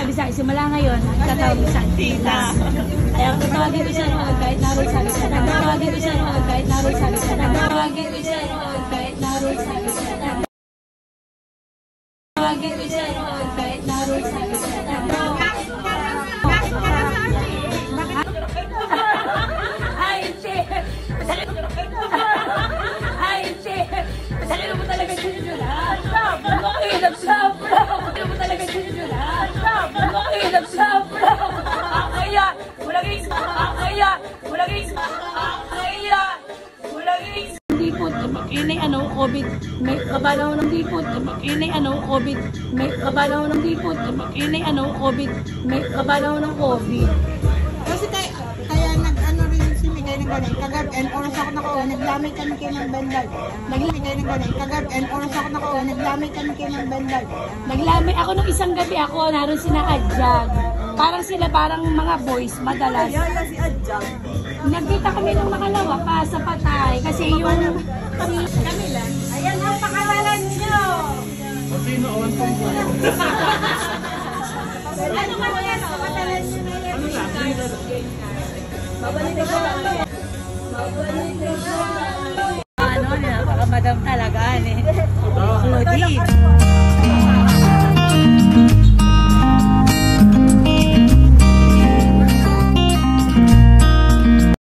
sabi sa akin, simula ngayon, tatawag mo sa tita. Ayaw, tatawagin ko siya noon kahit naroon sabi sa akin. Tatawagin ko siya noon kahit naroon sabi sa akin. Tatawagin ko siya noon kahit naroon sabi sa akin. Tatawagin ko siya noon kahit naroon sabi sa akin. Ay, shit! Ay, shit! Masakit mo talaga Junjun, ha? Makahilap sa afro! Masakit mo talaga Junjun, ha? Makahilap sa afro! Kaya! Mulagis! Kaya! Mulagis! Kaya! Mulagis! Hindi po, inay COVID. May kabalaw ng di po, inay COVID. May kabalaw ng di po, inay COVID. May kabalaw ng COVID. Kasi kaya nag-ano rin si Migay ng ganun. Kagab, and oras ako nakauwi, naglamay kami kayo ng bandal. Naglamay kayo ng ganun. Kagab, and oras ako nakauwi, naglamay kami kayo ng bandal. Naglamay ako nung isang gabi ako, naroon sina Adjag. Parang sila, parang mga boys, madalas. Yaya si Adjag. Nagkita kami ng makalawa pa sa Patay. Kasi yung si Camila. Ayan ang pakalalan nyo. Sino on po? Ano ka na yan? Pakalalan nyo na yan. Ano lang? Babalik na siya. Babalik na siya.